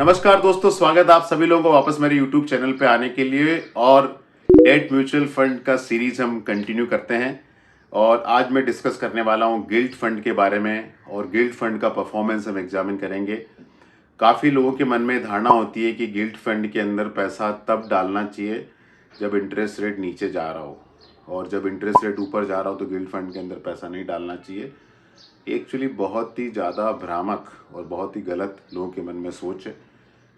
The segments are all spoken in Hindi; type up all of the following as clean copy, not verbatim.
नमस्कार दोस्तों, स्वागत आप सभी लोगों को वापस मेरे YouTube चैनल पे आने के लिए। और डेट म्यूचुअल फंड का सीरीज हम कंटिन्यू करते हैं और आज मैं डिस्कस करने वाला हूं गिल्ट फंड के बारे में और गिल्ट फंड का परफॉर्मेंस हम एग्जामिन करेंगे। काफ़ी लोगों के मन में धारणा होती है कि गिल्ट फंड के अंदर पैसा तब डालना चाहिए जब इंटरेस्ट रेट नीचे जा रहा हो, और जब इंटरेस्ट रेट ऊपर जा रहा हो तो गिल्ट फंड के अंदर पैसा नहीं डालना चाहिए। एक्चुअली बहुत ही ज़्यादा भ्रामक और बहुत ही गलत लोगों के मन में सोच है।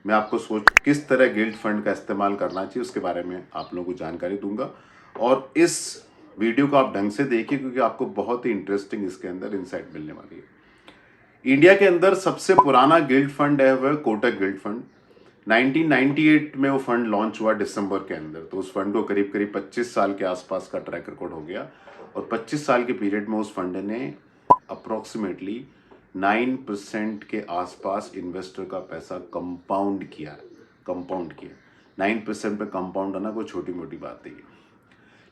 मैं आपको किस तरह गिल्ट फंड का इस्तेमाल करना चाहिए उसके बारे में आप लोगों को जानकारी दूंगा, और इस वीडियो को आप ढंग से देखिए क्योंकि आपको बहुत ही इंटरेस्टिंग इसके अंदर इंसाइट मिलने वाली है। इंडिया के अंदर सबसे पुराना गिल्ट फंड है वह कोटक गिल्ट फंड। 1998 में वो फंड लॉन्च हुआ दिसंबर के अंदर, तो उस फंड को करीब करीब 25 साल के आसपास का ट्रैक रिकॉर्ड हो गया और 25 साल के पीरियड में उस फंड ने अप्रोक्सीमेटली 9% के आसपास इन्वेस्टर का पैसा कंपाउंड किया। 9% पे कंपाउंड आना कोई छोटी मोटी बात नहीं है।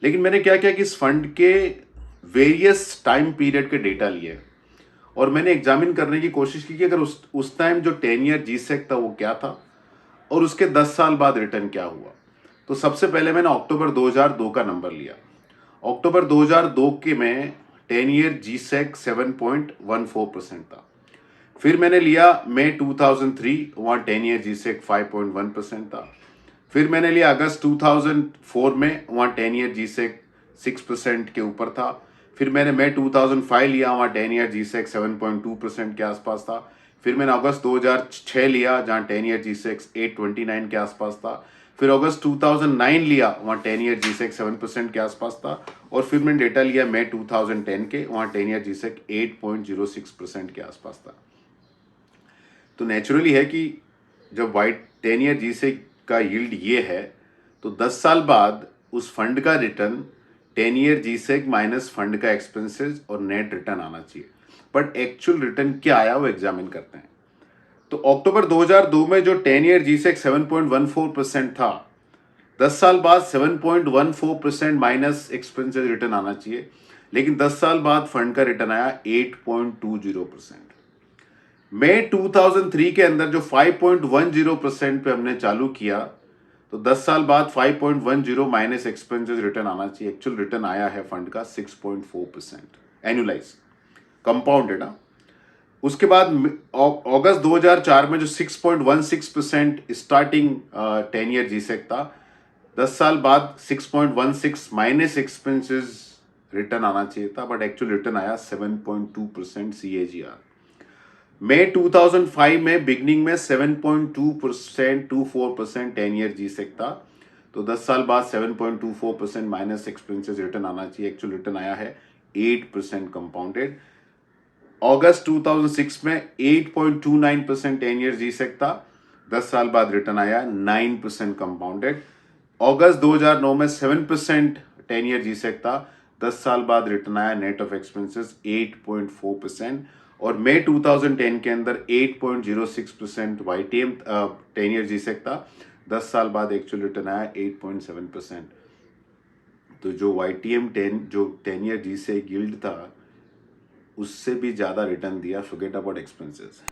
लेकिन मैंने क्या किया कि इस फंड के वेरियस टाइम पीरियड के डेटा लिए और मैंने एग्जामिन करने की कोशिश की कि अगर उस टाइम जो 10 ईयर जीसेक था वो क्या था और उसके 10 साल बाद रिटर्न क्या हुआ। तो सबसे पहले मैंने अक्टूबर 2002 का नंबर लिया। अक्टूबर 2002 के में 10 ईयर जीसेक 7.14% था। फिर मैंने लिया मई 2003, वहाँ 10 ईयर जीसेक 5.1% था। फिर मैंने लिया अगस्त 2004 में, वहाँ 10 ईयर जीसेक 6% के ऊपर था। फिर मैंने मई 2005 लिया, वहाँ 10 ईयर जीसेक 7.2% के आसपास था। फिर मैंने अगस्त 2006 लिया जहाँ 10 ईयर जीसेक 8.29 के आसपास था। फिर अगस्त 2009 लिया, वहाँ 10 ईयर जीसेक 7% के आसपास था। और फिर मैंने डेटा लिया मई 2010 के, वहाँ 10 ईयर जीसेक 8.06% के आसपास था। तो नेचुरली है कि जब वाइट 10 ईयर जीसेक का यील्ड ये है तो 10 साल बाद उस फंड का return 10 year G-sec minus fund का एक्सपेंसेस और नेट रिटर्न आना चाहिए। बट एक्चुअल रिटर्न क्या आया वो एग्जामिन करते हैं। तो अक्टूबर 2002 में जो 10 ईयर जीसेक 7.14% था, 10 साल बाद 7.14% माइनस एक्सपेंसेस रिटर्न आना चाहिए, लेकिन 10 साल बाद फंड का रिटर्न आया 8.20%। मई 2003 के अंदर जो 5.10% पे हमने चालू किया तो 10 साल बाद 5.10 माइनस एक्सपेंसेस रिटर्न आना चाहिए। एक्चुअल रिटर्न आया है फंड का 6.4% एनुअलाइज कंपाउंडेड ना। उसके बाद अगस्त 2004 में जो 6.16% स्टार्टिंग 10 ईयर जीसेक था, 10 साल बाद 6.16 माइनस एक्सपेंसेस रिटर्न आना चाहिए था, बट एक्चुअल रिटर्न आया 7.2% CAGR। मई 2005 में बिगनिंग में 7.2% 24% 10 ईयर जीसेक था, तो 10 साल बाद 7.24% माइनस एक्सपेंसेस रिटर्न आना चाहिए। एक्चुअल रिटर्न आया है 8% कंपाउंडेड। अगस्त 2006 में 8.29% 10 ईयर जीसेक था, 10 साल बाद रिटर्न आया 9% कंपाउंडेड। अगस्त 2009 में 7% 10 ईयर जीसेक था, 10 साल बाद रिटर्न आया नेट ऑफ एक्सपेंसेस 8.4%। और मई 2010 के अंदर 8.06% YTM 10 ईयर जीसेक था, 10 साल बाद एक्चुअल रिटर्न आया 8.7%। तो जो YTM 10 ईयर जीसेक यील्ड था उससे भी ज़्यादा रिटर्न दिया, फॉरगेट अबाउट एक्सपेंसेस।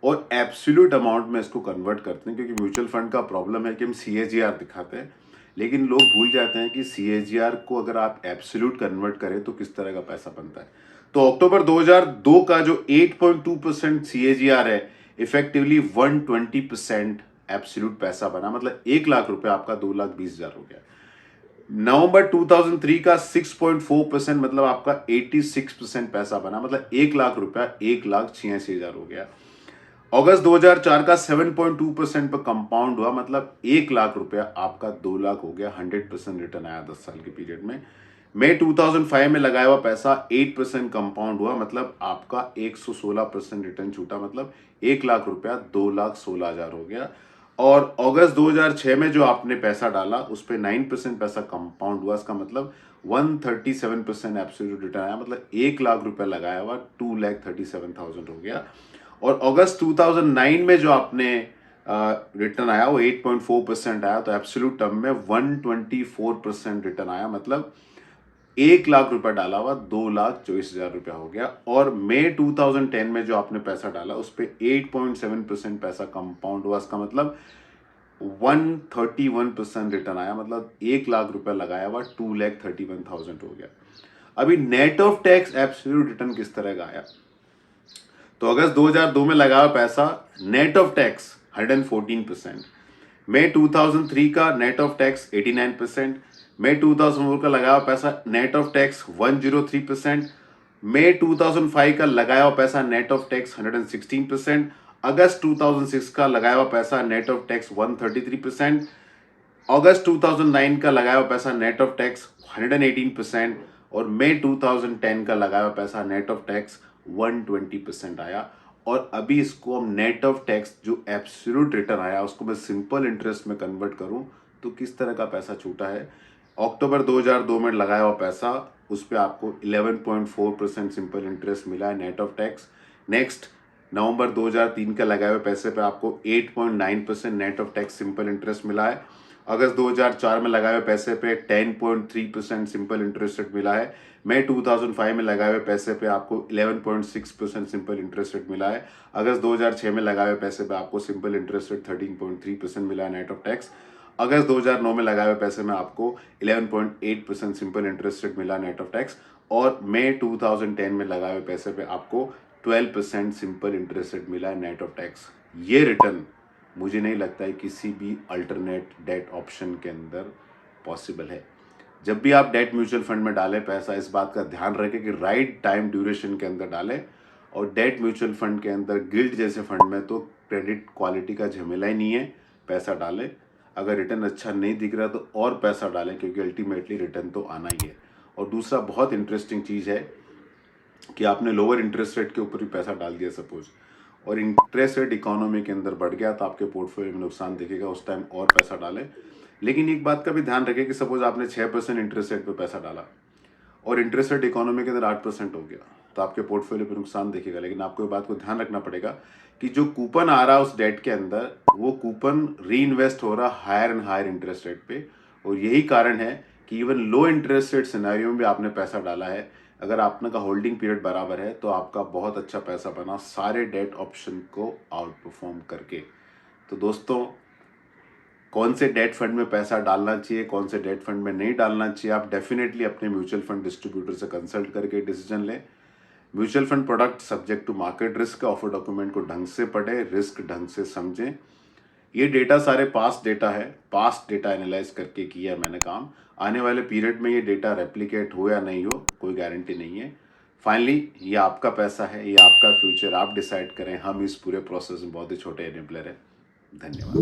और एब्सोल्यूट अमाउंट में इसको कन्वर्ट करते हैं, क्योंकि म्यूचुअल फंड का प्रॉब्लम है कि हम CAGR दिखाते हैं लेकिन लोग भूल जाते हैं कि CAGR को अगर आप एब्सोल्यूट कन्वर्ट करें तो किस तरह का पैसा बनता है। तो अक्टूबर 2002 का जो 8.2% CAGR है, इफेक्टिवली 120% एब्सोल्यूट पैसा बना, मतलब 1 लाख रुपए आपका 2,20,000 हो गया। नवंबर 2003 का 6.4% मतलब आपका 86% पैसा बना, मतलब 1 लाख रुपया 1,86,000 हो गया। अगस्त 2004 का 7.2% पर कंपाउंड हुआ, मतलब 1 लाख रुपया आपका 2 लाख हो गया। 100% रिटर्न आया 10 साल के पीरियड में। मई 2005 में लगाया हुआ पैसा 8% कंपाउंड हुआ, मतलब आपका 116% रिटर्न छूटा, मतलब 1 लाख रुपया 2,16,000 हो गया। और अगस्त 2006 में जो आपने पैसा डाला उस पर 9% पैसा कंपाउंड हुआ, इसका मतलब 137% एब्सोल्यूट रिटर्न आया, मतलब 1 लाख रुपया लगाया हुआ 2,37,000 हो गया। और अगस्त 2009 में जो आपने रिटर्न आया वो 8.4% आया, तो एब्सोल्यूट टर्म में 124% रिटर्न आया, मतलब 1 लाख रुपया डाला हुआ 2,24,000 रुपया हो गया। और मई 2010 में जो आपने पैसा डाला उस पर 8.7% पैसा कंपाउंड हुआ। इसका मतलब 131% रिटर्न आया। मतलब 1 लाख रुपया लगाया हुआ 2,31,000 हो गया। अभी net of tax absolute return किस तरह का आया? तो अगस्त 2002 में लगाया पैसा नेट ऑफ टैक्स 114%, मई 2003 का नेट ऑफ टैक्स 89%, मई 2004 का लगाया पैसा नेट ऑफ टैक्स 103%, मई 2005 का लगाया हुआ पैसा नेट ऑफ टैक्स 116%, अगस्त 2006 का लगाया हुआ पैसा नेट ऑफ टैक्स 133%, अगस्त 2009 का लगाया हुआ पैसा नेट ऑफ टैक्स 118% और मई 2010 का लगाया हुआ पैसा नेट ऑफ टैक्स 120% आया। और अभी इसको हम नेट ऑफ टैक्स जो एब्सोल्यूट रिटर्न आया उसको मैं सिंपल इंटरेस्ट में कन्वर्ट करूं तो किस तरह का पैसा छूटा है। अक्टूबर 2002 में लगाया हुआ पैसा उस पर आपको 11.4% सिंपल इंटरेस्ट मिला है नेट ऑफ टैक्स। नेक्स्ट नवंबर 2003 का लगाए हुए पैसे पे आपको 8.9% net of tax simple interest मिला है। अगस्त 2004 में लगाए हुए पैसे पे 10.3% सिंपल इंटरेस्ट रेट मिला है। मई 2005 में लगाए हुए पैसे पे आपको 11.6% सिंपल इंटरेस्ट रेट मिला है। अगस्त 2006 में लगाए हुए पैसे पे आपको सिंपल इंटरेस्ट रेट 13.3% मिला है नेट ऑफ टैक्स। अगस्त 2009 में लगाए हुए पैसे में आपको 11.8% सिंपल इंटरेस्ट रेट मिला नेट ऑफ टैक्स। और मई 2010 में लगाए हुए पैसे पे आपको 12% सिंपल इंटरेस्ट रेट मिला है नेट ऑफ टैक्स। ये रिटर्न मुझे नहीं लगता है किसी भी अल्टरनेट डेट ऑप्शन के अंदर पॉसिबल है। जब भी आप डेट म्यूचुअल फंड में डालें पैसा, इस बात का ध्यान रखें कि राइट टाइम ड्यूरेशन के अंदर डालें। और डेट म्यूचुअल फंड के अंदर गिल्ड जैसे फंड में तो क्रेडिट क्वालिटी का झमेला ही नहीं है, पैसा डालें। अगर रिटर्न अच्छा नहीं दिख रहा तो और पैसा डालें, क्योंकि अल्टीमेटली रिटर्न तो आना ही है। और दूसरा बहुत इंटरेस्टिंग चीज़ है कि आपने लोअर इंटरेस्ट रेट के ऊपर भी पैसा डाल दिया सपोज, और इंटरेस्ट रेट इकोनॉमी के अंदर बढ़ गया तो आपके पोर्टफोलियो में नुकसान दिखेगा, उस टाइम और पैसा डालें। लेकिन एक बात का भी ध्यान रखें कि सपोज आपने 6% इंटरेस्ट रेट पे पैसा डाला और इंटरेस्ट रेट इकोनॉमी के अंदर 8% हो गया तो आपके पोर्टफोलियो पे नुकसान दिखेगा। लेकिन आपको ये बात को ध्यान रखना पड़ेगा कि जो कूपन आ रहा है उस डेट के अंदर, वो कूपन री इन्वेस्ट हो रहा higher and higher interest rate पे। और यही कारण है कि even low interest rate scenario में भी आपने पैसा डाला है, अगर आपने का होल्डिंग पीरियड बराबर है तो आपका बहुत अच्छा पैसा बना सारे डेट ऑप्शन को आउट परफॉर्म करके। तो दोस्तों, कौन से डेट फंड में पैसा डालना चाहिए, कौन से डेट फंड में नहीं डालना चाहिए, आप डेफिनेटली अपने म्यूचुअल फंड डिस्ट्रीब्यूटर से कंसल्ट करके डिसीजन लें। Mutual fund product subject to market risk, offer document को ढंग से पढ़ें, रिस्क ढंग से समझें। ये डेटा सारे पास्ट डेटा है, पास्ट डेटा एनालाइज करके किया है मैंने काम। आने वाले पीरियड में ये डेटा रेप्लिकेट हो या नहीं हो कोई गारंटी नहीं है। फाइनली ये आपका पैसा है, ये आपका फ्यूचर, आप डिसाइड करें। हम इस पूरे प्रोसेस में बहुत ही छोटे एनेबलर हैं। धन्यवाद।